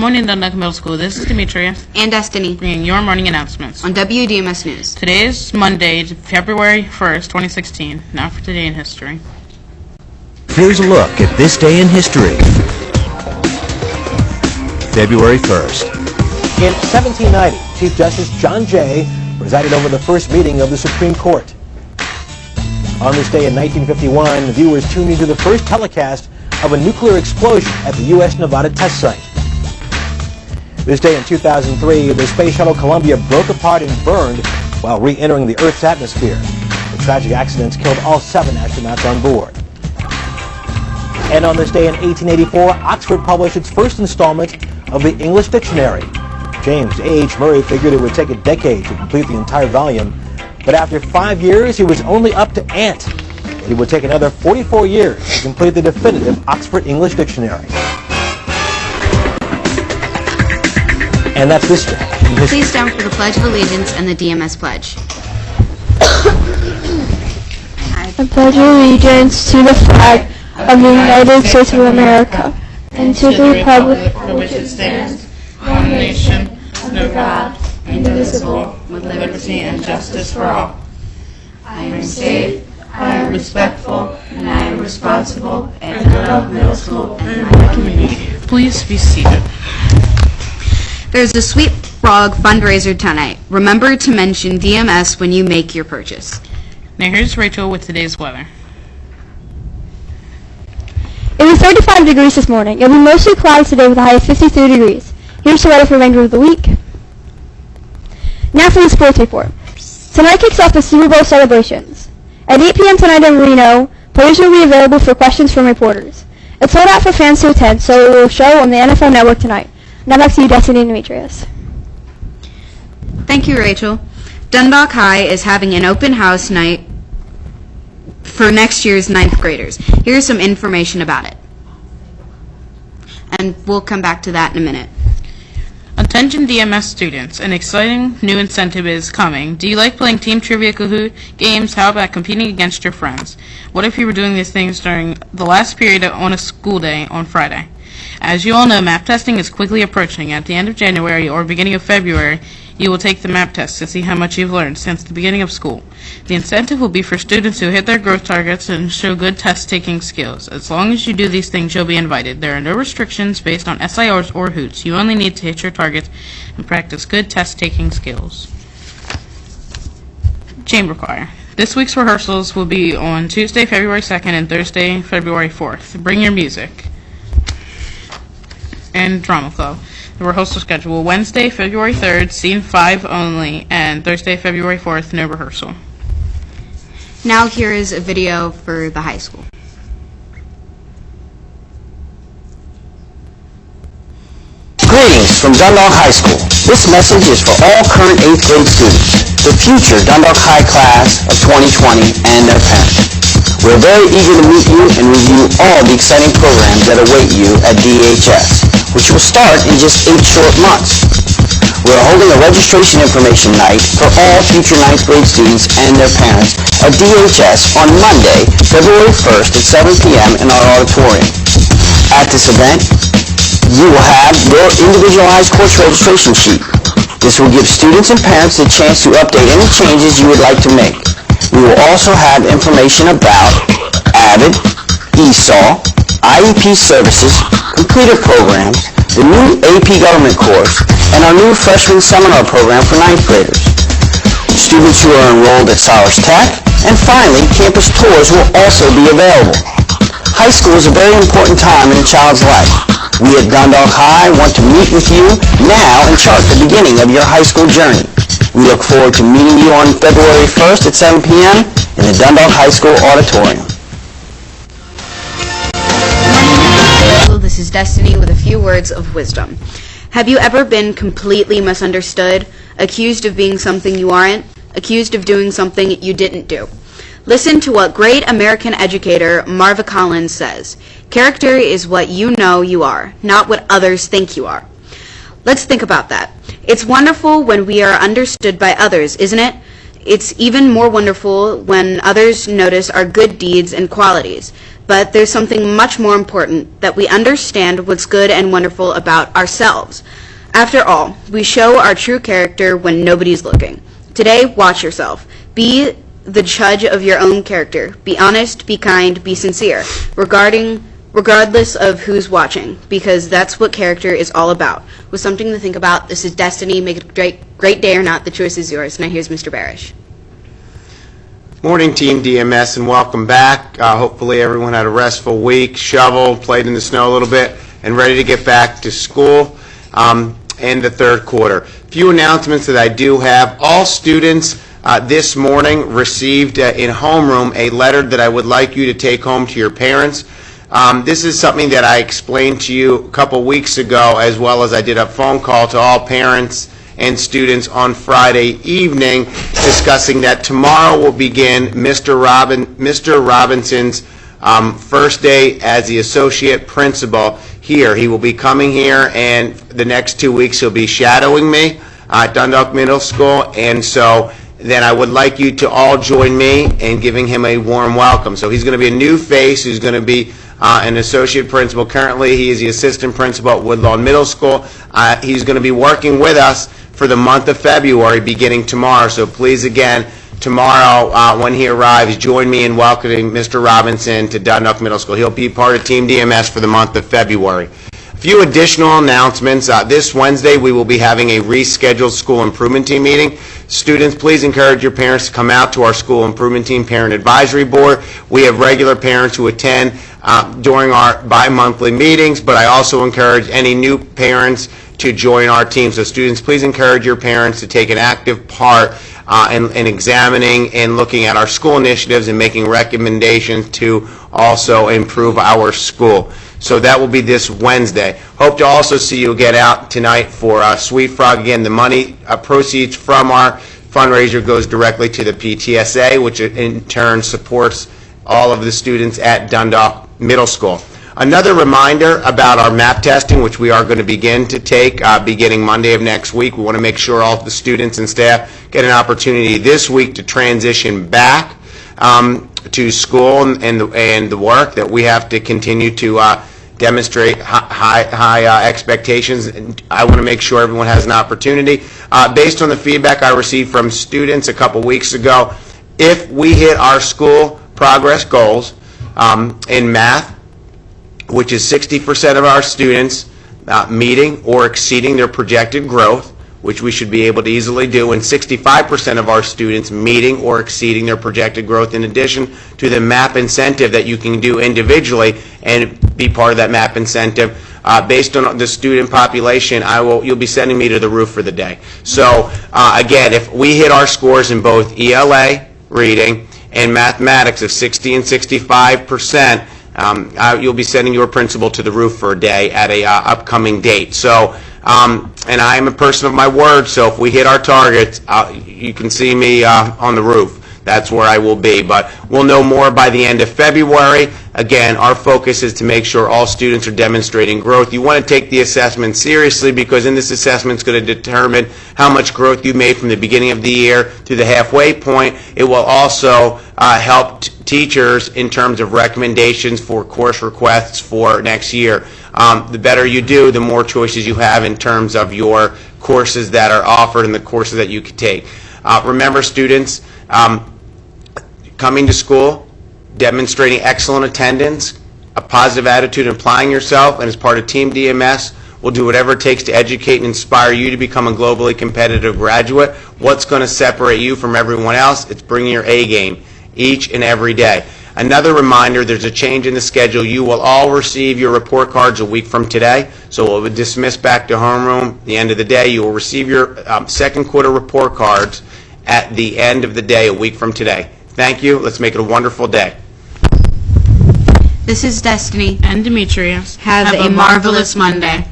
morning, Dundalk Middle School. This is Demetria. And Destiny. Bringing your morning announcements. On WDMS News. Today is Monday, February 1st, 2016. Now for Today in History. Here's a look at this day in history. February 1st. In 1790, Chief Justice John Jay presided over the first meeting of the Supreme Court. On this day in 1951, viewers tuned into the first telecast of a nuclear explosion at the U.S. Nevada test site. This day in 2003, the Space Shuttle Columbia broke apart and burned while re-entering the Earth's atmosphere. The tragic accidents killed all 7 astronauts on board. And on this day in 1884, Oxford published its first installment of the English Dictionary. James H. Murray figured it would take a decade to complete the entire volume, but after 5 years, he was only up to ant. It would take another 44 years to complete the definitive Oxford English Dictionary. And that's this day. Please stand for the Pledge of Allegiance and the DMS Pledge. I pledge allegiance to the flag of the United States of America and to the republic for which it stands, one nation, under God, indivisible, with liberty and justice for all. I am safe, I am respectful, and I am responsible at Dundalk Middle School and my community. Please be seated. There's a Sweet Frog fundraiser tonight. Remember to mention DMS when you make your purchase. Now here's Rachel with today's weather. It was 35 degrees this morning. It'll be mostly cloudy today with a high of 53 degrees. Here's the weather for the remainder of the week. Now for the sports report. Tonight kicks off the Super Bowl celebrations. At 8 p.m. tonight in Reno, players will be available for questions from reporters. It's sold out for fans to attend, so it will show on the NFL Network tonight. Now back to you, Destiny and Demetrius. Thank you, Rachel. Dundalk High is having an open house night for next year's 9th graders. Here's some information about it. And we'll come back to that in a minute. Attention DMS students, an exciting new incentive is coming. Do you like playing Team Trivia Kahoot games? How about competing against your friends? What if you were doing these things during the last period on a school day on Friday? As you all know, map testing is quickly approaching. At the end of January or beginning of February, you will take the map test to see how much you've learned since the beginning of school. The incentive will be for students who hit their growth targets and show good test-taking skills. As long as you do these things, you'll be invited. There are no restrictions based on SIRs or hoots. You only need to hit your targets and practice good test-taking skills. Chamber Choir. This week's rehearsals will be on Tuesday, February 2nd and Thursday, February 4th. Bring your music. And Drama Club. The rehearsal schedule: Wednesday, February 3rd, Scene 5 only, and Thursday, February 4th, no rehearsal. Now here is a video for the high school. Greetings from Dundalk High School. This message is for all current 8th grade students, the future Dundalk High class of 2020 and their parents. We're very eager to meet you and review all the exciting programs that await you at DHS, which will start in just 8 short months. We're holding a registration information night for all future 9th grade students and their parents at DHS on Monday, February 1st at 7 p.m. in our auditorium. At this event, you will have your individualized course registration sheet. This will give students and parents the chance to update any changes you would like to make. We will also have information about AVID, ESOL, IEP services, completer programs, the new AP Government course, and our new freshman seminar program for 9th graders. Students who are enrolled at Sowers Tech, and finally, campus tours will also be available. High school is a very important time in a child's life. We at Dundalk High want to meet with you now and chart the beginning of your high school journey. We look forward to meeting you on February 1st at 7 p.m. in the Dundalk High School auditorium. This is Destiny with a few words of wisdom. Have you ever been completely misunderstood, accused of being something you aren't, accused of doing something you didn't do? Listen to what great American educator Marva Collins says. Character is what you know you are, not what others think you are. Let's think about that. It's wonderful when we are understood by others, isn't it? It's even more wonderful when others notice our good deeds and qualities. But there's something much more important, that we understand what's good and wonderful about ourselves. After all, we show our true character when nobody's looking. Today, watch yourself. Be the judge of your own character. Be honest, be kind, be sincere, regardless of who's watching, because that's what character is all about. With something to think about, this is Destiny. Make it a great day or not. The choice is yours. Now here's Mr. Barish. Morning, Team DMS, and welcome back. Hopefully everyone had a restful week, shoveled, played in the snow a little bit, and ready to get back to school in the third quarter. Few announcements that I do have. All students this morning received in homeroom a letter that I would like you to take home to your parents. This is something that I explained to you a couple weeks ago, as well as I did a phone call to all parents and students on Friday evening, discussing that tomorrow will begin Mr. Robinson's first day as the associate principal here. He will be coming here, and the next 2 weeks he'll be shadowing me at Dundalk Middle School, and so then I would like you to all join me in giving him a warm welcome. So he's going to be a new face who's going to be an associate principal. Currently, he is the assistant principal at Woodlawn Middle School. He's going to be working with us for the month of February, beginning tomorrow. So please, again, tomorrow when he arrives, join me in welcoming Mr. Robinson to Dundalk Middle School. He'll be part of Team DMS for the month of February. A few additional announcements. This Wednesday, we will be having a rescheduled school improvement team meeting. Students, please encourage your parents to come out to our school improvement team parent advisory board. We have regular parents who attend during our bi-monthly meetings, but I also encourage any new parents to join our team. So students, please encourage your parents to take an active part in examining and looking at our school initiatives and making recommendations to also improve our school. So that will be this Wednesday. Hope to also see you get out tonight for Sweet Frog. Again, the money proceeds from our fundraiser goes directly to the PTSA, which in turn supports all of the students at Dundalk Middle School. Another reminder about our MAP testing, which we are going to begin to take beginning Monday of next week. We want to make sure all of the students and staff get an opportunity this week to transition back to school and the work that we have to continue to demonstrate high expectations. And I want to make sure everyone has an opportunity. Based on the feedback I received from students a couple weeks ago, if we hit our school progress goals in math, which is 60% of our students meeting or exceeding their projected growth, which we should be able to easily do, and 65% of our students meeting or exceeding their projected growth, in addition to the MAP incentive that you can do individually and be part of that MAP incentive. Based on the student population, you'll be sending me to the roof for the day. So again, if we hit our scores in both ELA, reading, and mathematics of 60 and 65%, you'll be sending your principal to the roof for a day at a upcoming date. So, and I am a person of my word, so if we hit our targets, you can see me on the roof. That's where I will be. But we'll know more by the end of February. Again, our focus is to make sure all students are demonstrating growth. You want to take the assessment seriously, because in this assessment it's going to determine how much growth you made from the beginning of the year to the halfway point. It will also help teachers in terms of recommendations for course requests for next year. The better you do, the more choices you have in terms of your courses that are offered and the courses that you can take. Remember, students, coming to school, demonstrating excellent attendance, a positive attitude, and applying yourself, and as part of Team DMS, we'll do whatever it takes to educate and inspire you to become a globally competitive graduate. What's going to separate you from everyone else? It's bringing your A game each and every day. Another reminder, there's a change in the schedule. You will all receive your report cards a week from today, so we'll be dismissed back to homeroom. At the end of the day, you will receive your second quarter report cards at the end of the day, a week from today. Thank you. Let's make it a wonderful day. This is Destiny. And Demetrius. Have a marvelous Monday.